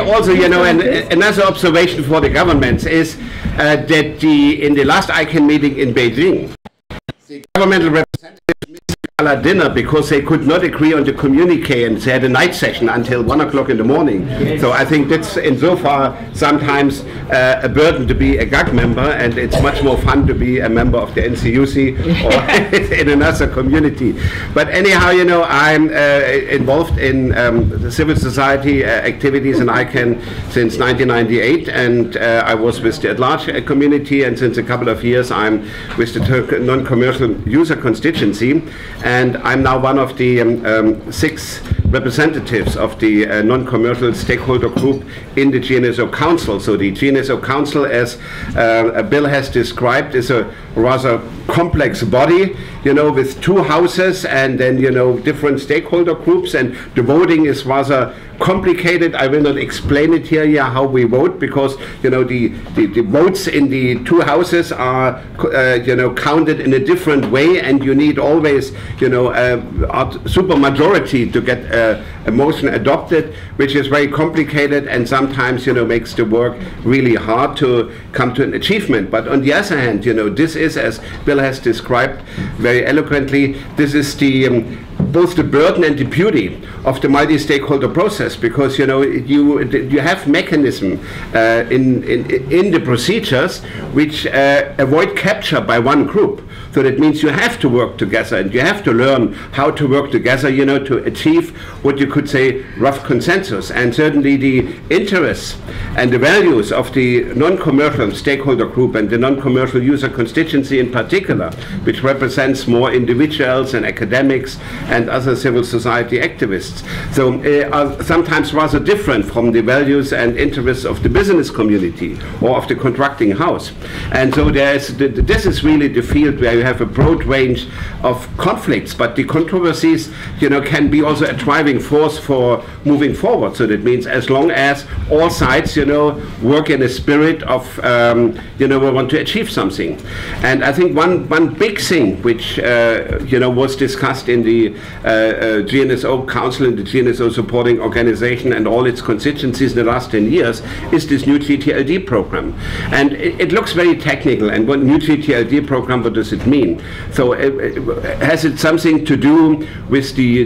also, you know, another observation for the governments is that in the last ICANN meeting in Beijing, the governmental representatives missed gala dinner because they could not agree on the communique, and they had a night session until 1 o'clock in the morning. Yes. So I think that's insofar sometimes a burden to be a GAG member, and it's much more fun to be a member of the NCUC or in another community. But anyhow, you know, I'm involved in the civil society activities in ICANN since 1998, and I was with the at-large community, and since a couple of years I'm with the non-commercial user constituency, and I'm now one of the 6 representatives of the non-commercial stakeholder group in the GNSO Council. So the GNSO Council, as Bill has described, is a rather complex body, you know, with 2 houses and then, you know, different stakeholder groups, and the voting is rather complicated. I will not explain it here, yeah, how we vote, because, you know, the votes in the 2 houses are, you know, counted in a different way, and you need always, you know, a super majority to get a motion adopted, which is very complicated and sometimes, you know, makes the work really hard to come to an achievement. But on the other hand, you know, this is, as Bill has described very eloquently, this is the both the burden and the beauty of the multi-stakeholder process, because, you know, you have mechanism in the procedures which avoid capture by one group. So that means you have to work together, and you have to learn how to work together, you know, to achieve what you could say rough consensus. And certainly the interests and the values of the non-commercial stakeholder group and the non-commercial user constituency in particular, which represents more individuals and academics and other civil society activists, so are sometimes rather different from the values and interests of the business community or of the contracting house. And so this is really the field where you have a broad range of conflicts, but the controversies, you know, can be also a driving force for moving forward. So that means as long as all sides, you know, work in a spirit of, you know, we want to achieve something. And I think one big thing which, you know, was discussed in the GNSO Council and the GNSO supporting organization and all its constituencies in the last 10 years is this new GTLD program. And it looks very technical, and what new GTLD program, what does it mean? So has it something to do with the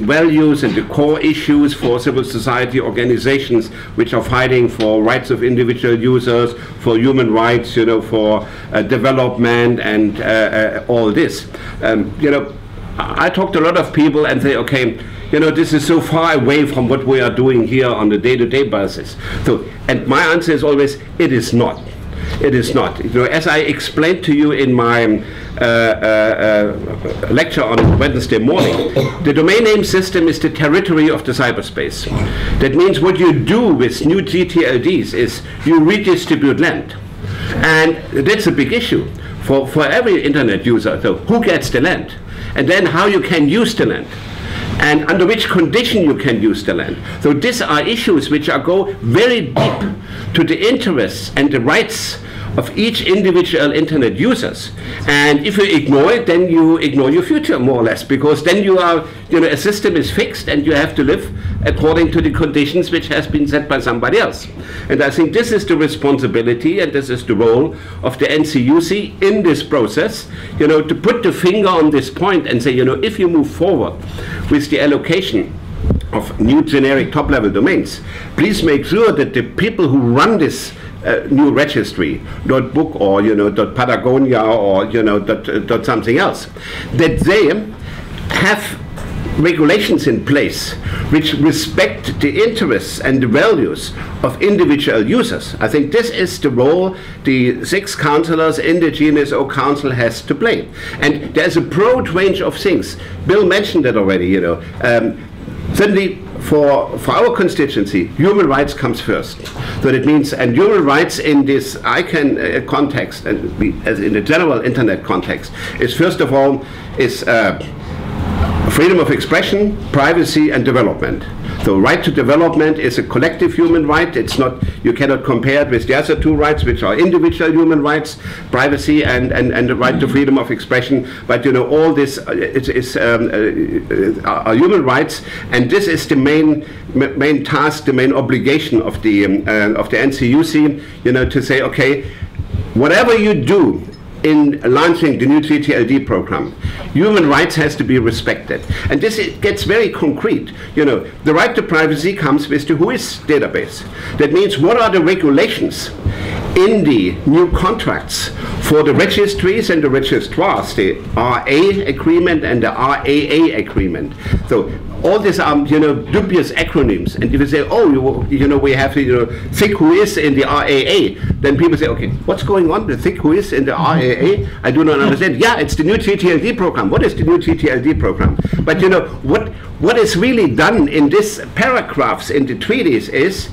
values and the core issues for civil society organizations which are fighting for rights of individual users, for human rights, you know, for development and all this? You know, I talk to a lot of people and say, okay, you know, this is so far away from what we are doing here on a day-to-day basis. So, and my answer is always, it is not. It is not. You know, as I explained to you in my lecture on Wednesday morning, the domain name system is the territory of the cyberspace. That means what you do with new GTLDs is you redistribute land. And that's a big issue for every internet user. So who gets the land? And then how you can use the land, and under which condition you can use the land. So these are issues which go very deep to the interests and the rights of each individual internet users. And if you ignore it, then you ignore your future, more or less, because then you are, you know, a system is fixed and you have to live according to the conditions which has been set by somebody else. And I think this is the responsibility and this is the role of the NCUC in this process, you know, to put the finger on this point and say, you know, if you move forward with the allocation of new generic top-level domains, please make sure that the people who run this new registry, .book or, you know, .patagonia or, you know, dot something else, that they have regulations in place which respect the interests and the values of individual users. I think this is the role the 6 councillors in the GNSO Council has to play. And there's a broad range of things. Bill mentioned that already, you know. Certainly for our constituency, human rights comes first. So that means, and human rights in this ICANN context, and as in the general internet context, is first of all, is freedom of expression, privacy, and development. So right to development is a collective human right. It's not, you cannot compare it with the other two rights, which are individual human rights, privacy and the right to freedom of expression. But you know, all this are human rights, and this is the main task, the main obligation of the NCUC. You know, to say, okay, whatever you do in launching the new TTLD program, human rights has to be respected. And this gets very concrete. You know, the right to privacy comes with the WHOIS database. That means what are the regulations in the new contracts for the registries and the registrars, the RA agreement and the RAA agreement. So all these are, you know, dubious acronyms. And if you say, oh, you know, we have, you know, thick WHOIS in the RAA, then people say, okay, what's going on with thick WHOIS in the RAA? I do not understand. Yeah, it's the new TTLD program. What is the new TTLD program? But you know, what is really done in these paragraphs in the treaties is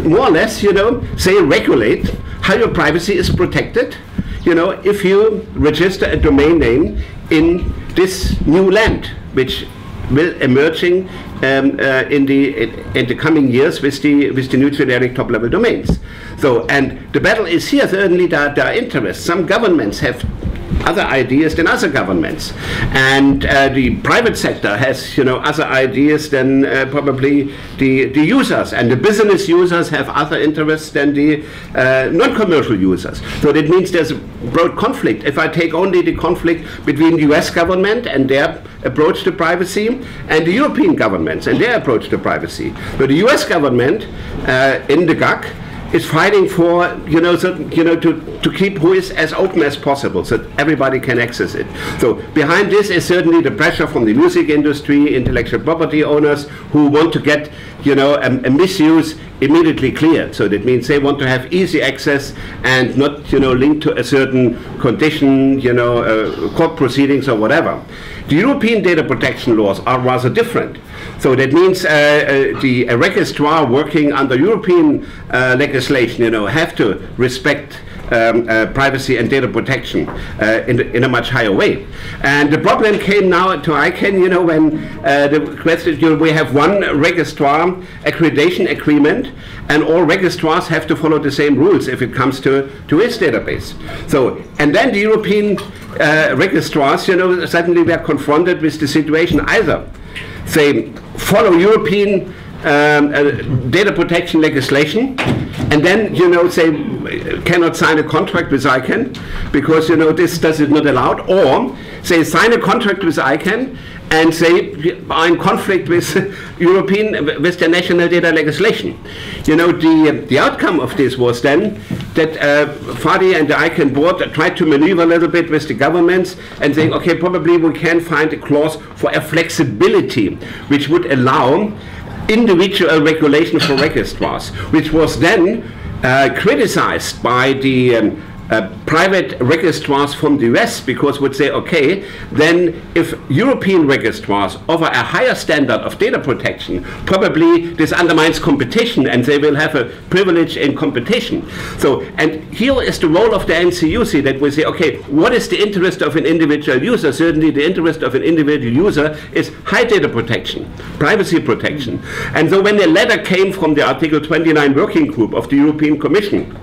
more or less, you know, say regulate how your privacy is protected, you know, if you register a domain name in this new land, which will emerging in the coming years with the new generic top-level domains. So, and the battle is here. Certainly, there are interests. Some governments have other ideas than other governments, and the private sector has, you know, other ideas than probably the users, and the business users have other interests than the non-commercial users. So that means there's a broad conflict. If I take only the conflict between the US government and their approach to privacy and the European governments and their approach to privacy. So the US government in the GAC is fighting for, you know, to keep WHOIS as open as possible so that everybody can access it. So behind this is certainly the pressure from the music industry, intellectual property owners who want to get, you know, a misuse immediately cleared. So that means they want to have easy access and not, you know, linked to a certain condition, you know, court proceedings or whatever. The European data protection laws are rather different. So that means the registrar working under European legislation, you know, have to respect privacy and data protection in a much higher way. And the problem came now to ICANN, you know, when the question, you know, we have one registrar accreditation agreement, and all registrars have to follow the same rules if it comes to his database. So, and then the European registrars, you know, suddenly were confronted with the situation either they follow European data protection legislation, and then, you know, they cannot sign a contract with ICANN because, you know, this does it not allowed, or they sign a contract with ICANN and they are in conflict with with the national data legislation. You know, the outcome of this was then that FADI and the ICANN board tried to maneuver a little bit with the governments and saying, okay, probably we can find a clause for a flexibility which would allow individual regulation for registrars, which was then criticized by the private registrars from the US, because would say, okay, then if European registrars offer a higher standard of data protection, probably this undermines competition and they will have a privilege in competition. So, and here is the role of the NCUC, that we say, okay, what is the interest of an individual user? Certainly the interest of an individual user is high data protection, privacy protection. And so when the letter came from the Article 29 working group of the European Commission,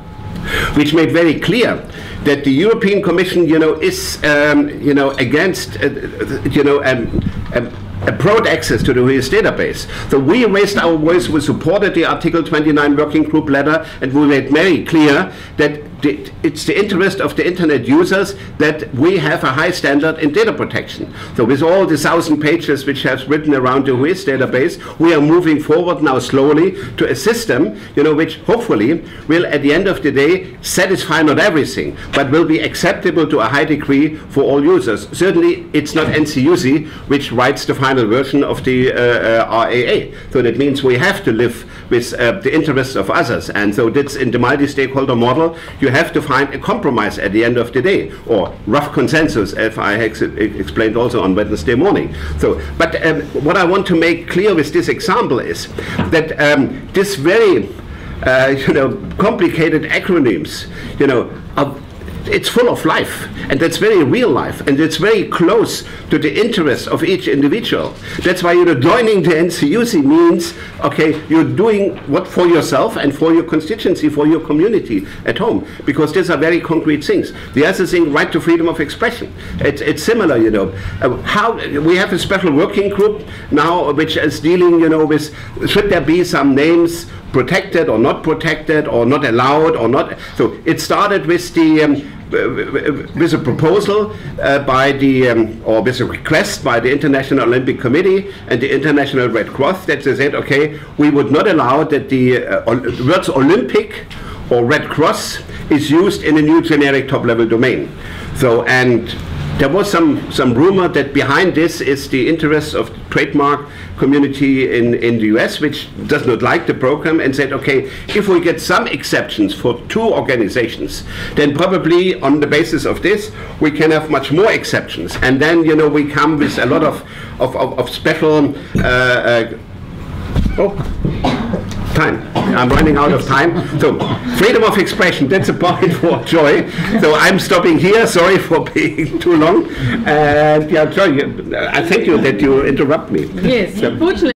which made very clear that the European Commission, you know, is, you know, against, you know, a broad access to the WHOIS database. So we raised our voice, we supported the Article 29 working group letter, and we made very clear that it's the interest of the internet users that we have a high standard in data protection. So with all the 1,000 pages which has written around the WHOIS database, we are moving forward now slowly to a system, you know, which hopefully will at the end of the day satisfy not everything, but will be acceptable to a high degree for all users. Certainly it's not NCUC which writes the final version of the RAA. So that means we have to live with the interests of others. And so that's in the multi-stakeholder model. You have to find a compromise at the end of the day, or rough consensus, as I explained also on Wednesday morning. So, but what I want to make clear with this example is that this very, you know, complicated acronyms, you know, are it's full of life, and that's very real life, and it's very close to the interests of each individual. That's why joining the NCUC means, okay, you're doing what for yourself and for your constituency, for your community at home, because these are very concrete things. The other thing, right to freedom of expression. It's similar, how we have a special working group now which is dealing, with should there be some names protected or not protected or not allowed or not. So it started with the with a proposal by the or with a request by the International Olympic Committee and the International Red Cross, that they said, okay, we would not allow that the words Olympic or Red Cross is used in a new generic top-level domain. So, and there was some rumor that behind this is the interest of the trademark community in the US, which does not like the program, and said, okay, if we get some exceptions for 2 organizations, then probably on the basis of this, we can have much more exceptions. And then, we come with a lot of special time. I'm running out of time. So, freedom of expression, that's a point for Joy. So I'm stopping here. Sorry for being too long. And yeah, Joy, I thank you that you interrupt me. Yes, unfortunately.